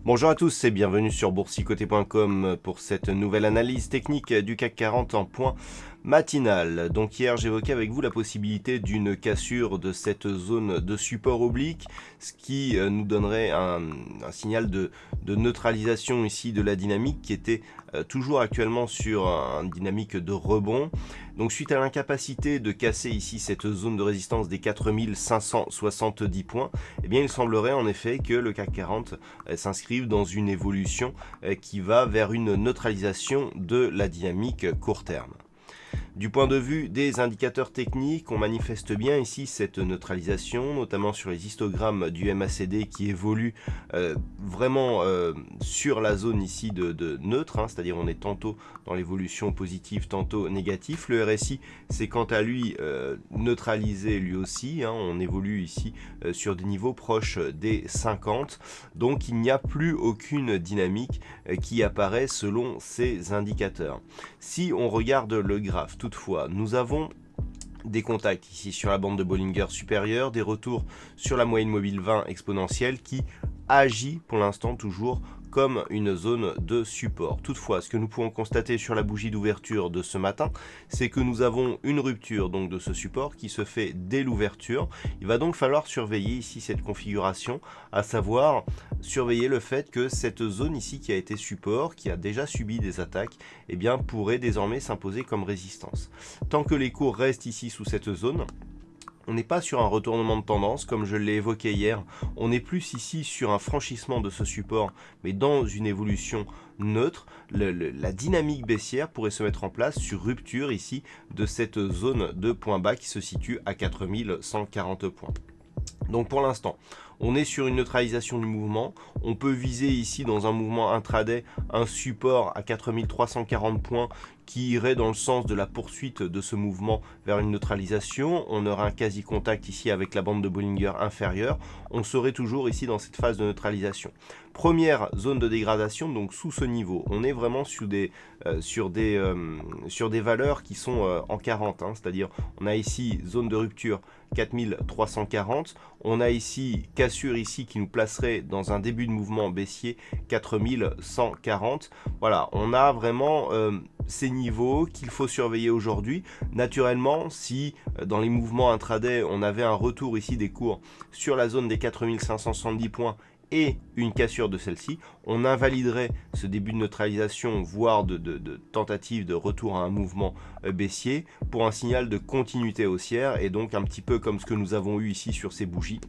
Bonjour à tous et bienvenue sur boursicoté.com pour cette nouvelle analyse technique du CAC 40 en point matinal. Donc hier j'évoquais avec vous la possibilité d'une cassure de cette zone de support oblique, ce qui nous donnerait un signal de neutralisation ici de la dynamique qui était toujours actuellement sur une dynamique de rebond. Donc suite à l'incapacité de casser ici cette zone de résistance des 4570 points, eh bien il semblerait en effet que le CAC 40 s'inscrive dans une évolution qui va vers une neutralisation de la dynamique court terme. Du point de vue des indicateurs techniques, on manifeste bien ici cette neutralisation, notamment sur les histogrammes du MACD qui évoluent vraiment sur la zone ici de neutre, c'est-à-dire on est tantôt dans l'évolution positive, tantôt négative. Le RSI c'est quant à lui neutralisé lui aussi, on évolue ici sur des niveaux proches des 50, donc il n'y a plus aucune dynamique qui apparaît selon ces indicateurs. Si on regarde le graphe, toutefois, nous avons des contacts ici sur la bande de Bollinger supérieure, des retours sur la moyenne mobile 20 exponentielle qui agit pour l'instant toujours comme une zone de support. Toutefois, ce que nous pouvons constater sur la bougie d'ouverture de ce matin, c'est que nous avons une rupture donc de ce support qui se fait dès l'ouverture. Il va donc falloir surveiller ici cette configuration, à savoir surveiller le fait que cette zone ici qui a été support, qui a déjà subi des attaques, eh bien pourrait désormais s'imposer comme résistance. Tant que les cours restent ici sous cette zone, on n'est pas sur un retournement de tendance, comme je l'ai évoqué hier, on est plus ici sur un franchissement de ce support, mais dans une évolution neutre. La dynamique baissière pourrait se mettre en place sur rupture ici de cette zone de point bas qui se situe à 4140 points. Donc pour l'instant, on est sur une neutralisation du mouvement. On peut viser ici dans un mouvement intraday un support à 4340 points qui irait dans le sens de la poursuite de ce mouvement vers une neutralisation. On aura un quasi-contact ici avec la bande de Bollinger inférieure. On serait toujours ici dans cette phase de neutralisation. Première zone de dégradation, donc sous ce niveau. On est vraiment sur des valeurs qui sont en 40, c'est-à-dire on a ici zone de rupture 4340, on a ici cassure ici qui nous placerait dans un début de mouvement baissier 4140. Voilà, on a vraiment ces niveaux qu'il faut surveiller aujourd'hui. Naturellement, si dans les mouvements intraday on avait un retour ici des cours sur la zone des 4570 points et une cassure de celle-ci, on invaliderait ce début de neutralisation, voire de tentative de retour à un mouvement baissier pour un signal de continuité haussière, et donc un petit peu comme ce que nous avons eu ici sur ces bougies.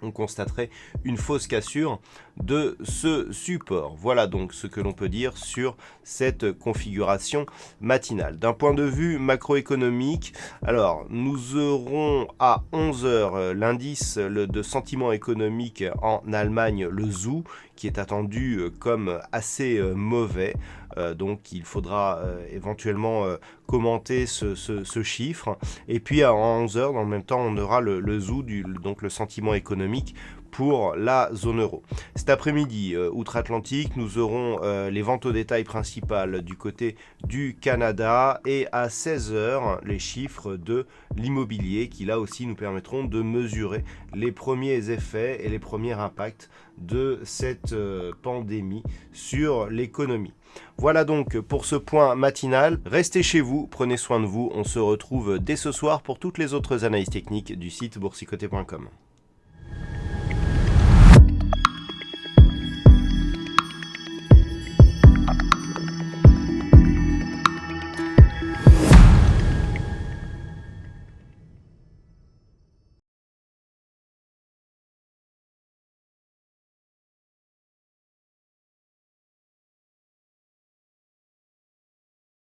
On constaterait une fausse cassure de ce support. Voilà donc ce que l'on peut dire sur cette configuration matinale. D'un point de vue macroéconomique, alors nous aurons à 11 h l'indice de sentiment économique en Allemagne, le ZOO, qui est attendu comme assez mauvais. Donc il faudra éventuellement commenter ce chiffre. Et puis à 11 h, dans le même temps, on aura le ZOO, donc le sentiment économique pour la zone euro. Cet après-midi, outre-Atlantique, nous aurons les ventes au détail principales du côté du Canada, et à 16 h, les chiffres de l'immobilier qui là aussi nous permettront de mesurer les premiers effets et les premiers impacts de cette pandémie sur l'économie. Voilà donc pour ce point matinal. Restez chez vous, prenez soin de vous. On se retrouve dès ce soir pour toutes les autres analyses techniques du site boursicoté.com.